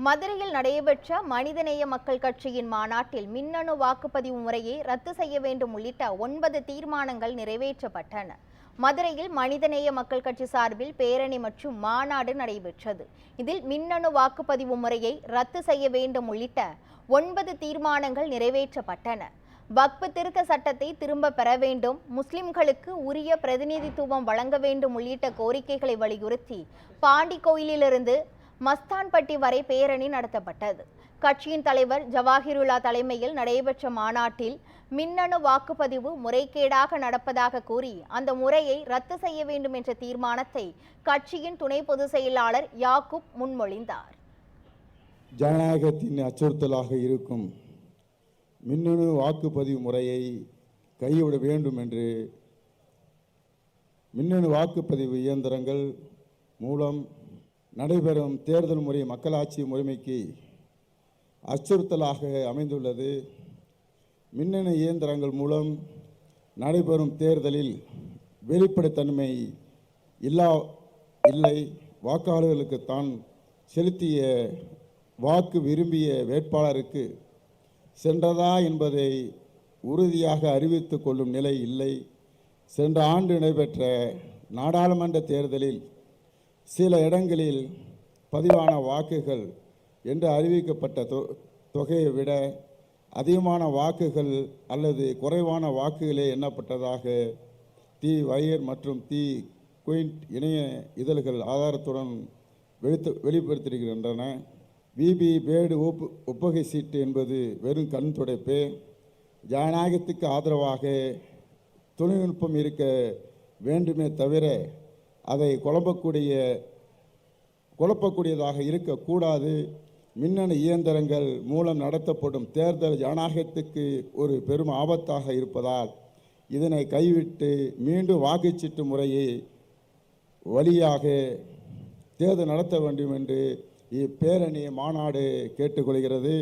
மதுரையில் நடைபெற்ற மனிதநேய மக்கள் கட்சியின் மாநாட்டில் மின்னணு வாக்குப்பதிவு முறையை ரத்து செய்ய வேண்டும் உள்ளிட்ட 9 தீர்மானங்கள் நிறைவேற்றப்பட்டன. மதுரையில் மனிதநேய மக்கள் கட்சி சார்பில் பேரணி மற்றும் மாநாடு நடைபெற்றது. இதில் மின்னணு வாக்குப்பதிவு முறையை ரத்து செய்ய வேண்டும் உள்ளிட்ட 9 தீர்மானங்கள் நிறைவேற்றப்பட்டன. வக்ஃப் திருத்த சட்டத்தை திரும்ப பெற வேண்டும், முஸ்லிம்களுக்கு உரிய பிரதிநிதித்துவம் வழங்க வேண்டும் உள்ளிட்ட கோரிக்கைகளை வலியுறுத்தி பாண்டி கோயிலிலிருந்து மஸ்தான்பட்டி வரை பேரணி நடத்தப்பட்டது. கட்சியின் தலைவர் ஜவாஹிருல்லா தலைமையில் நடைபெற்ற மாநாட்டில் மின்னணு வாக்குப்பதிவு முறைகேடாக நடப்பதாக கூறி அந்த முறையை ரத்து செய்ய வேண்டும் என்ற தீர்மானத்தை கட்சியின் துணை பொதுச் செயலாளர் யாக்கூப் முன்மொழிந்தார். ஜனநாயகத்தின் அச்சுறுத்தலாக இருக்கும் மின்னணு வாக்குப்பதிவு முறையை கைவிட வேண்டும் என்று மின்னணு வாக்குப்பதிவு இயந்திரங்கள் மூலம் நடைபெறும் தேர்தல் முறை மக்களாட்சி முறைமைக்கு அச்சுறுத்தலாக அமைந்துள்ளது. மின்னணு இயந்திரங்கள் மூலம் நடைபெறும் தேர்தலில் வெளிப்படைத்தன்மை இல்லை. வாக்காளர்களுக்கு தான் செலுத்திய வாக்கு விரும்பிய வேட்பாளருக்கு சென்றதா என்பதை உறுதியாக அறிவித்து கொள்ளும் நிலை இல்லை. சென்ற ஆண்டு நடைபெற்ற நாடாளுமன்ற தேர்தலில் சில இடங்களில் பதிவான வாக்குகள் என்று அறிவிக்கப்பட்ட தொகையை விட அதிகமான வாக்குகள் அல்லது குறைவான வாக்குகளே எண்ணப்பட்டதாக தி வயர் மற்றும் தி குயின்ட் இணைய இதழ்கள் ஆதாரத்துடன் வெளிப்படுத்தியிருக்கின்றன. விபி பேடு ஒப்புகை சீட்டு என்பது வெறும் கண் துடைப்பே. ஜனநாயகத்துக்கு ஆதரவாக தொழில்நுட்பம் இருக்க வேண்டுமே தவிர அதை குழப்பக்கூடியதாக இருக்கக்கூடாது. மின்னணு இயந்திரங்கள் மூலம் நடத்தப்படும் தேர்தல் ஜனநாயகத்துக்கு ஒரு பெரும் ஆபத்தாக இருப்பதால் இதனை கைவிட்டு மீண்டும் வாக்குச்சீட்டு முறையை வழியாக தேர்தல் நடத்த வேண்டும் என்று இப்பேரணி மாநாடு கேட்டுக்கொள்கிறது.